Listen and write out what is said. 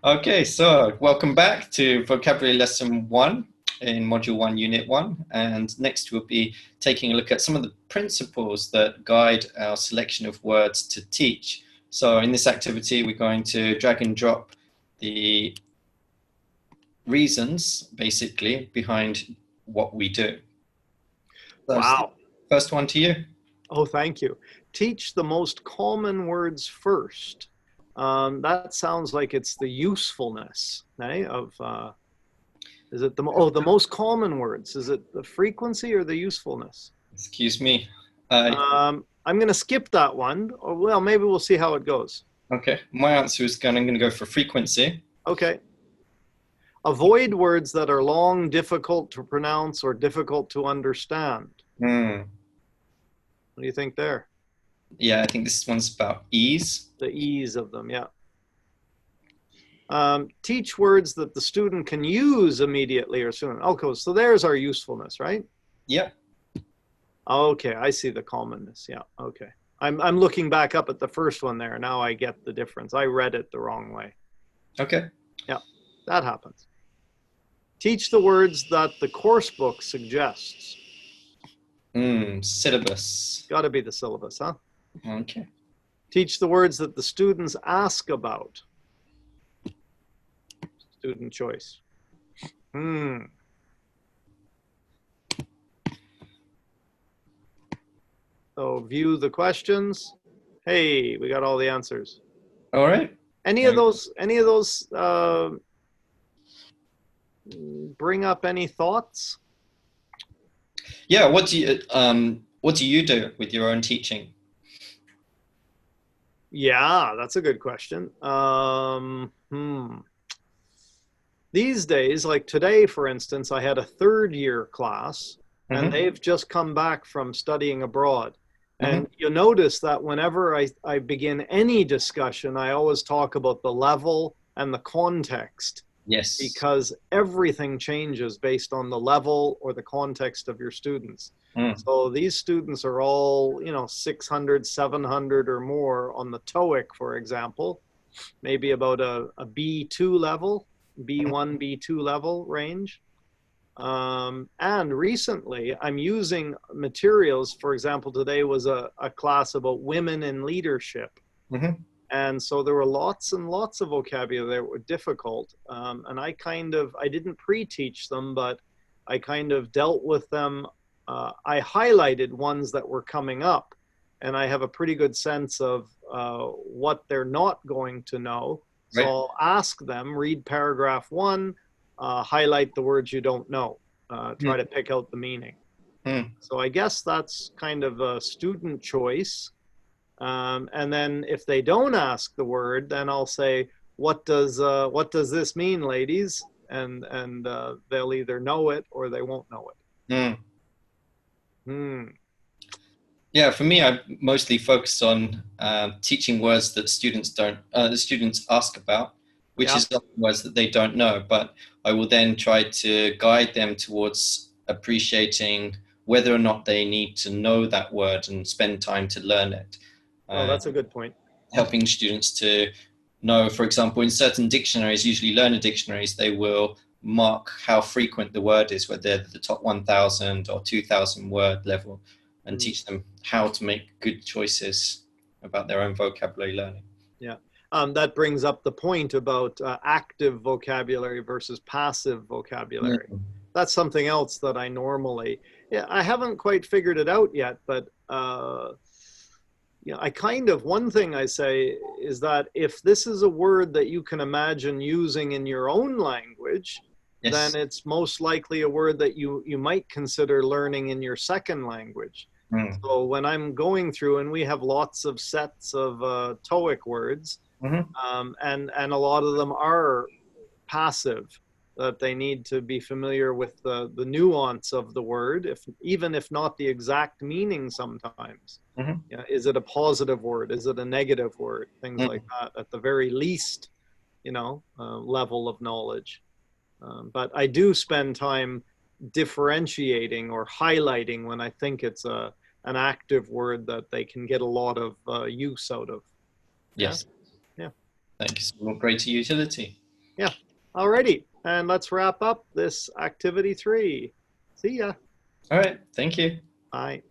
Okay, so welcome back to Vocabulary Lesson 1 in Module 1, Unit 1. And next we'll be taking a look at some of the principles that guide our selection of words to teach. So in this activity, we're going to drag and drop the reasons, basically, behind what we do. So Wow. first one to you. Oh, thank you. Teach the most common words first. That sounds like it's the usefulness, eh, of, is it the most common words? Is it the frequency or the usefulness? Excuse me. I'm going to skip that one. Or, well, maybe we'll see how it goes. Okay, my answer is I'm going to go for frequency. Okay. Avoid words that are long, difficult to pronounce, or difficult to understand. Hmm. What do you think there? Yeah, I think this one's about ease. The ease of them, yeah. Teach words that the student can use immediately or soon. Okay, so there's our usefulness, right? Yep. Okay, I see the commonness. Yeah, okay. I'm looking back up at the first one there. Now I get the difference. I read it the wrong way. Okay. Yeah, that happens. Teach the words that the course book suggests. Syllabus. Got to be the syllabus, huh? Okay. Teach the words that the students ask about. Student choice. So view the questions. Hey, we got all the answers. All right. Any of those bring up any thoughts? Yeah, what do you do with your own teaching? Yeah, that's a good question. These days, like today, for instance, I had a third year class and they've just come back from studying abroad. And you'll notice that whenever I begin any discussion, I always talk about the level and the context. Yes. Because everything changes based on the level or the context of your students. So these students are all, 600, 700 or more on the TOEIC, for example, maybe about a B2 level, B1, B2 level range. And recently I'm using materials. For example, today was a class about women in leadership. And so there were lots and lots of vocabulary that were difficult. And I didn't pre-teach them, but I kind of dealt with them. I highlighted ones that were coming up, and I have a pretty good sense of what they're not going to know. So I'll ask them, read paragraph 1, highlight the words you don't know, try to pick out the meaning. So I guess that's kind of a student choice. And then if they don't ask the word, then I'll say, what does this mean, ladies? And they'll either know it or they won't know it. Yeah, for me, I mostly focus on teaching words that the students ask about, which is often words that they don't know. But I will then try to guide them towards appreciating whether or not they need to know that word and spend time to learn it. Oh, that's a good point. Helping students to know, for example, in certain dictionaries, usually learner dictionaries, they will mark how frequent the word is, whether they're the top 1,000 or 2,000 word level, and teach them how to make good choices about their own vocabulary learning. Yeah, that brings up the point about active vocabulary versus passive vocabulary. That's something else that I normally, I haven't quite figured it out yet, but one thing I say is that if this is a word that you can imagine using in your own language, then it's most likely a word that you might consider learning in your second language. So when I'm going through, and we have lots of sets of TOEIC words, and a lot of them are passive, that they need to be familiar with the nuance of the word, even if not the exact meaning sometimes. Is it a positive word? Is it a negative word? Things like that, at the very least, level of knowledge. But I do spend time differentiating or highlighting when I think it's an active word that they can get a lot of use out of. Yes. Yeah. That gives more greater utility. Yeah. Alrighty. And let's wrap up this activity 3. See ya. All right. Thank you. Bye.